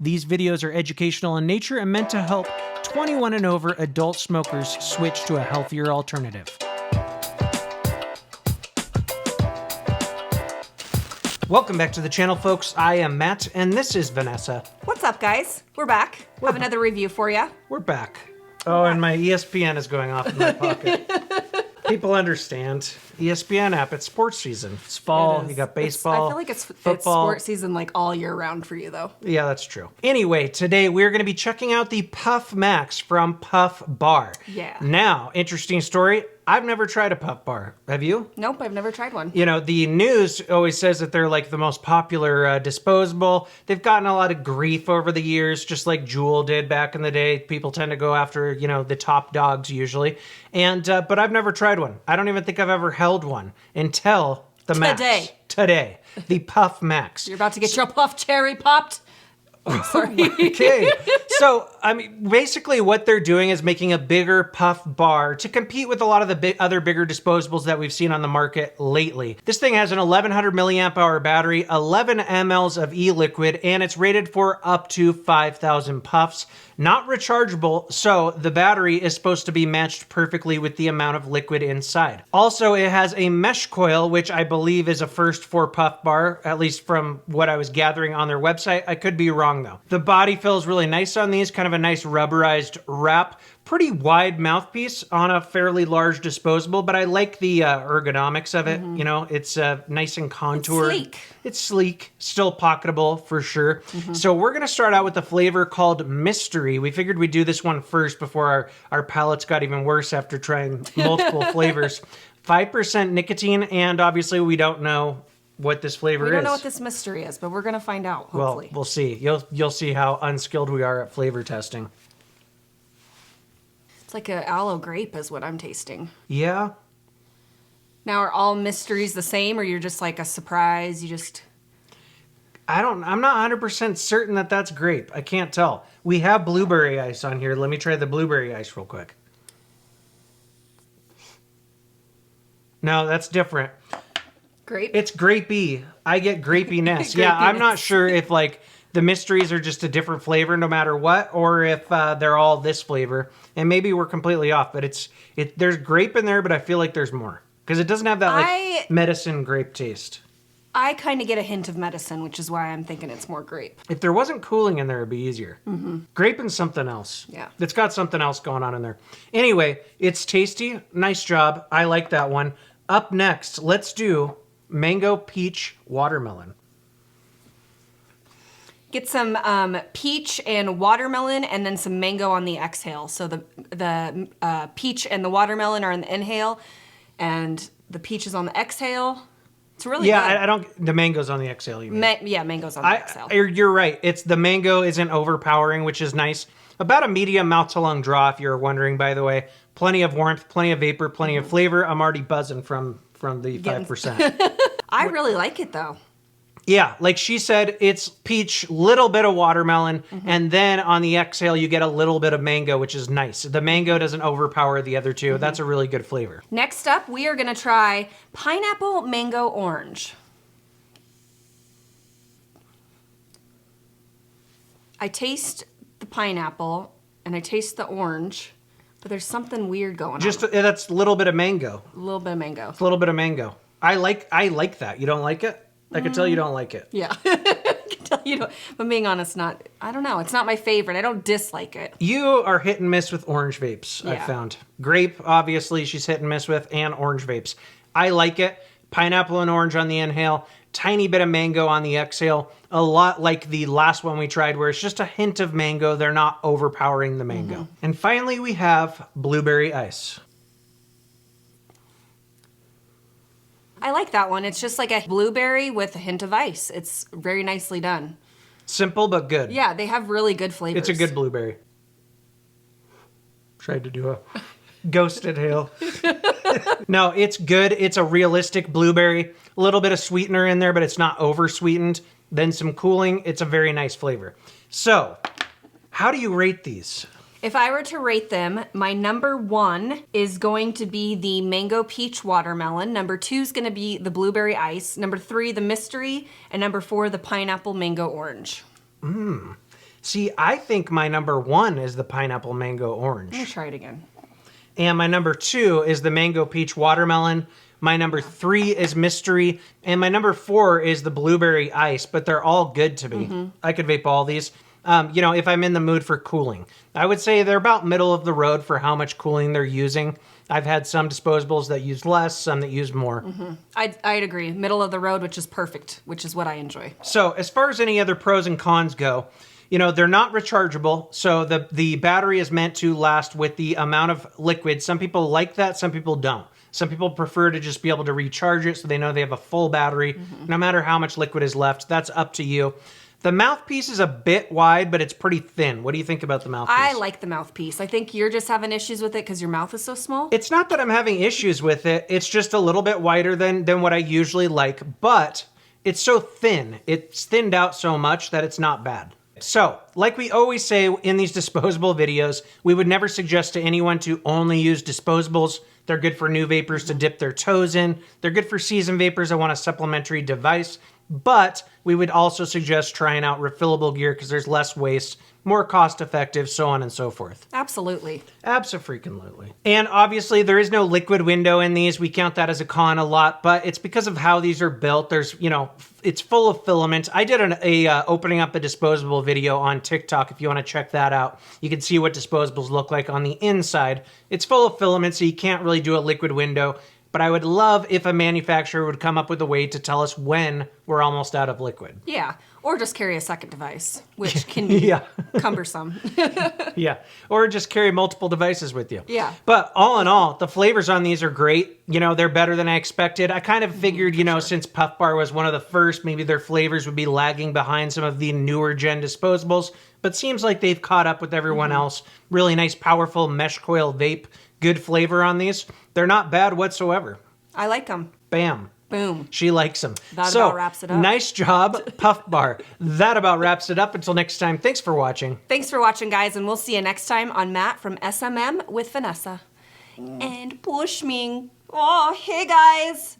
These videos are educational in nature and meant to help 21 and over adult smokers switch to a healthier alternative. Welcome back to the channel, folks. I am Matt, and this is Vanessa. What's up, guys? We're back. Have another review for you. We're back. Oh, and my ESPN is going off in my pocket. People understand. ESPN app, it's sports season. It's fall, you got baseball, I feel like it's football. sports season like all year round for you, though. Yeah, that's true. Anyway, today we're going to be checking out the Puff Max from Puff Bar. Yeah. Now, interesting story. I've never tried a Puff Bar. Have you? Nope, I've never tried one. You know, the news always says that they're like the most popular disposable. They've gotten a lot of grief over the years, just like Juul did back in the day. People tend to go after, you know, the top dogs usually. And but I've never tried one. I don't even think I've ever held one until the Max. Today. The Puff Max. You're about to get your Puff cherry popped? Sorry. Okay. So, I mean, basically what they're doing is making a bigger Puff Bar to compete with a lot of the other bigger disposables that we've seen on the market lately. This thing has an 1100 milliamp hour battery, 11 mLs of e-liquid, and it's rated for up to 5,000 puffs. Not rechargeable, so the battery is supposed to be matched perfectly with the amount of liquid inside. Also, it has a mesh coil, which I believe is a first for Puff Bar, at least from what I was gathering on their website. I could be wrong though. The body feels really nice on these, kind of a nice rubberized wrap. Pretty wide mouthpiece on a fairly large disposable, but I like the ergonomics of it. You know, it's nice and contoured. It's sleek. It's sleek, still pocketable for sure. So we're gonna start out with a flavor called Mystery. We figured we'd do this one first before our palates got even worse after trying multiple flavors. 5% nicotine, and obviously we don't know what this flavor is. We don't know what this mystery is, but we're gonna find out, hopefully. Well, we'll see. You'll see how unskilled we are at flavor testing. It's like a aloe grape is what I'm tasting. Yeah. Now, are all mysteries the same, or you're just like a surprise? I'm not 100% certain that that's grape. I can't tell. We have blueberry ice on here. Let me try the blueberry ice real quick. No, that's different. Grape? It's grapey. I get grapiness. Yeah, I'm not sure if like the mysteries are just a different flavor no matter what, or if they're all this flavor. And maybe we're completely off, but there's grape in there, but I feel like there's more. Because it doesn't have that like medicine grape taste. I kind of get a hint of medicine, which is why I'm thinking it's more grape. If there wasn't cooling in there, it'd be easier. Grape and something else. Yeah. It's got something else going on in there. Anyway, it's tasty. Nice job. I like that one. Up next, let's do Mango Peach Watermelon. Get some peach and watermelon, and then some mango on the exhale. So the peach and the watermelon are on the inhale, and the peach is on the exhale. It's really good. I don't. The mango's on the exhale. You mean? Mango's on the exhale. You're right. It's the mango isn't overpowering, which is nice. About a medium mouth to lung draw, if you're wondering. By the way, plenty of warmth, plenty of vapor, plenty of flavor. I'm already buzzing from the 5%. I really like it though. Yeah, like she said, it's peach, little bit of watermelon, and then on the exhale you get a little bit of mango, which is nice. The mango doesn't overpower the other two. That's a really good flavor. Next up, we are gonna try pineapple mango orange. I taste the pineapple and I taste the orange, but there's something weird going on. That's a little bit of mango. A little bit of mango. It's a little bit of mango. I like that. You don't like it? I can tell you don't like it. Yeah. I can tell you don't. But being honest, I don't know. It's not my favorite. I don't dislike it. You are hit and miss with orange vapes, I've found. Grape, obviously, she's hit and miss with, and orange vapes. I like it. Pineapple and orange on the inhale. Tiny bit of mango on the exhale. A lot like the last one we tried, where it's just a hint of mango. They're not overpowering the mango. And finally, we have blueberry ice. I like that one. It's just like a blueberry with a hint of ice. It's very nicely done. Simple but good. Yeah, they have really good flavors. It's a good blueberry. Tried to do a ghosted hail. No, it's good. It's a realistic blueberry. A little bit of sweetener in there, but it's not over sweetened. Then some cooling. It's a very nice flavor. So, how do you rate these? If I were to rate them, my number 1 is going to be the mango peach watermelon. Number 2 is going to be the blueberry ice. Number 3, the mystery. And number 4, the pineapple mango orange. See, I think my number 1 is the pineapple mango orange. Let me try it again. And my number 2 is the mango peach watermelon. My number 3 is mystery. And my number 4 is the blueberry ice, but they're all good to me. I could vape all these. You know, if I'm in the mood for cooling. I would say they're about middle of the road for how much cooling they're using. I've had some disposables that use less, some that use more. I'd agree. Middle of the road, which is perfect, which is what I enjoy. So as far as any other pros and cons go, you know, they're not rechargeable. So the battery is meant to last with the amount of liquid. Some people like that, some people don't. Some people prefer to just be able to recharge it so they know they have a full battery, no matter how much liquid is left. That's up to you. The mouthpiece is a bit wide, but it's pretty thin. What do you think about the mouthpiece? I like the mouthpiece. I think you're just having issues with it because your mouth is so small. It's not that I'm having issues with it. It's just a little bit wider than what I usually like, but it's so thin. It's thinned out so much that it's not bad. So, like we always say in these disposable videos, we would never suggest to anyone to only use disposables. They're good for new vapors to dip their toes in. They're good for seasoned vapors that want a supplementary device. But we would also suggest trying out refillable gear because there's less waste, more cost effective, so on and so forth. Absolutely. Abso-freaking-lutely. And obviously there is no liquid window in these. We count that as a con a lot, but it's because of how these are built. There's, you know, it's full of filament. I did opening up a disposable video on TikTok. If you want to check that out, you can see what disposables look like on the inside. It's full of filament, so you can't really do a liquid window. But I would love if a manufacturer would come up with a way to tell us when we're almost out of liquid. Yeah. Or just carry a second device, which can be cumbersome. Yeah. Or just carry multiple devices with you. Yeah. But all in all, the flavors on these are great. You know, they're better than I expected. I kind of figured, you know, since Puff Bar was one of the first, maybe their flavors would be lagging behind some of the newer gen disposables. But seems like they've caught up with everyone else. Really nice, powerful mesh coil vape. Good flavor on these. They're not bad whatsoever. I like them. Bam. Boom. She likes them. That about wraps it up. Nice job, Puff Bar. That about wraps it up. Until next time, thanks for watching. Thanks for watching, guys, and we'll see you next time on Matt from SMM with Vanessa. And Pushming. Oh, hey, guys.